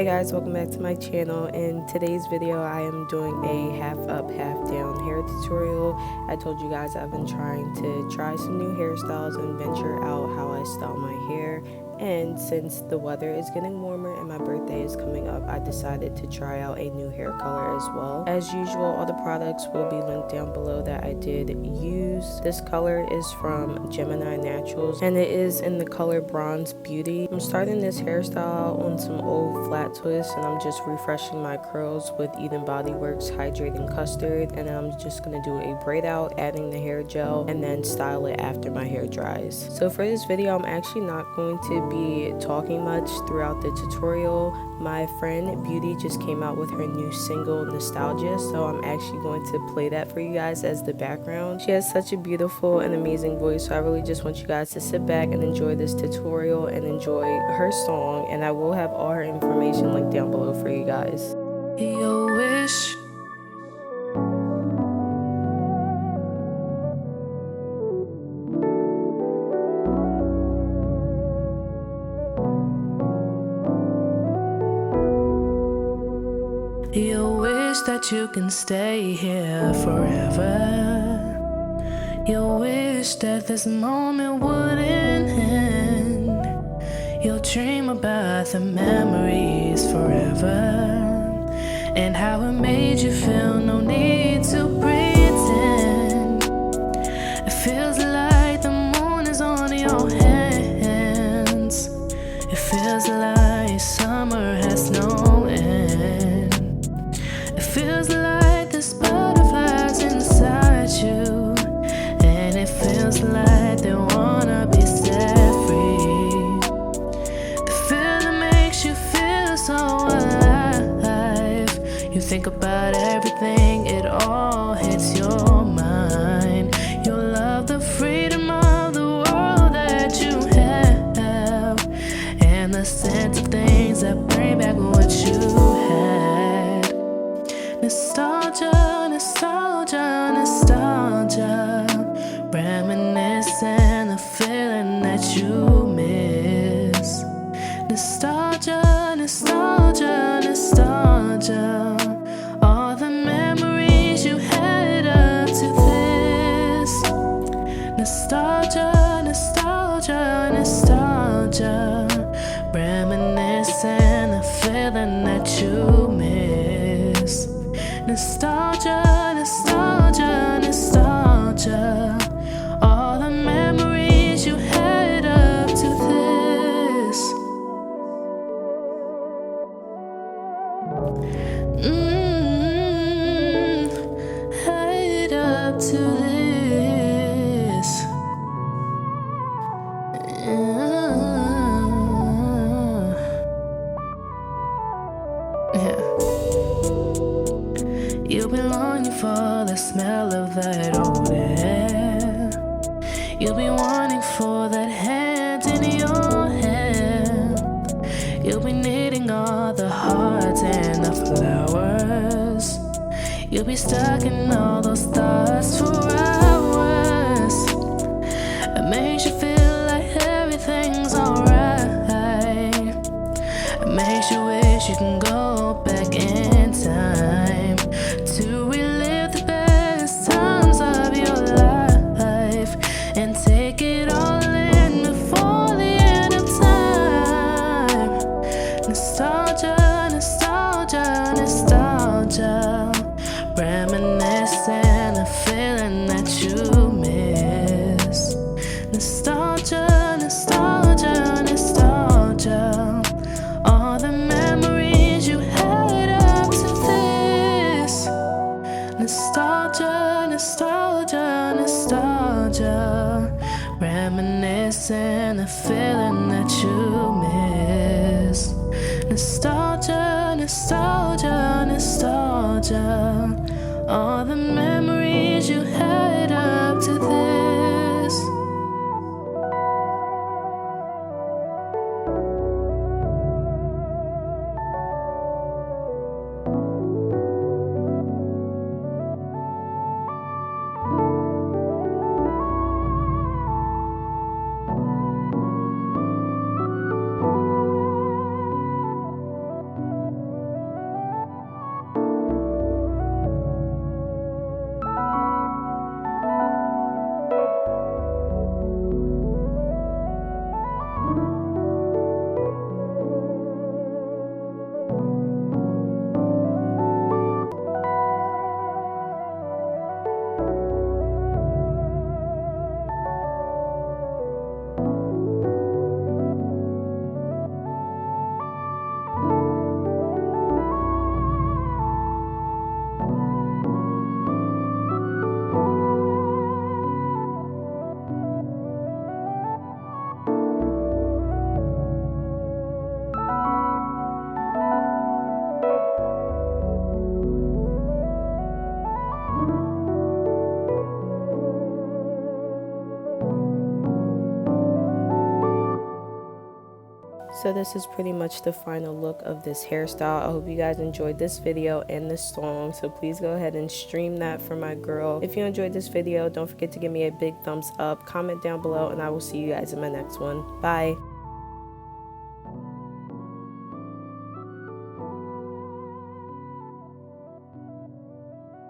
Hey guys, welcome back to my channel. In today's video I am doing a half up half down hair tutorial. I told you guys I've been trying to try some new hairstyles and venture out how I style my hair, and since the weather is getting warmer and my birthday is coming up, I decided to try out a new hair color as well. As usual, all the products will be linked down below that I did use. This color is from Gemini Naturals and it is in the color Bronze Beauty. I'm starting this hairstyle on some old flat twists and I'm just refreshing my curls with Eden Body Works Hydrating Custard, and then I'm just going to do a braid out, adding the hair gel, and then style it after my hair dries. So for this video I'm actually not going to be talking much throughout the tutorial. My friend Beauty just came out with her new single Nostalgia, so I'm actually going to play that for you guys as the background. She has such a beautiful and amazing voice, so I really just want you guys to sit back and enjoy this tutorial and enjoy her song, and I will have all her information linked down below for you guys. Your wish. You wish that you can stay here forever. You wish that this moment wouldn't end. You'll dream about the memories forever and how it made you feel, no need to pretend. It feels like the moon is on your hands. It feels like summer has no end. It feels like there's butterflies inside you, and it feels like they wanna be set free. The feeling makes you feel so alive. You think about everything, it all hits your mind. You love the freedom of the world that you have, and the sense of things that bring back what you had. Nostalgia, nostalgia, nostalgia, reminiscing the feeling that you miss. Nostalgia, nostalgia, nostalgia, all the memories you had up to this. Nostalgia, nostalgia, nostalgia, reminiscing the feeling that you miss. Nostalgia, nostalgia, nostalgia, all the memories you had up to this. Had up to this. Yeah. You've been longing for the smell of that old air. You'll be wanting for that hand in your hair. You'll be needing all the hearts and the flowers. You'll be stuck in all those thoughts for hours. It makes you feel like everything's alright. It makes you wish you can go back in time to relive the best times of your life and take it all in before the end of time. Nostalgia, nostalgia, nostalgia, reminiscing the feeling that you miss. Nostalgia, nostalgia, nostalgia, all the memories you had up to this. Nostalgia, nostalgia, nostalgia, reminiscing the feeling that you miss. Nostalgia, nostalgia, nostalgia, all the memories you had up to this. So this is pretty much the final look of this hairstyle. I hope you guys enjoyed this video and this song, so please go ahead and stream that for my girl. If you enjoyed this video, don't forget to give me a big thumbs up, comment down below, and I will see you guys in my next one. Bye.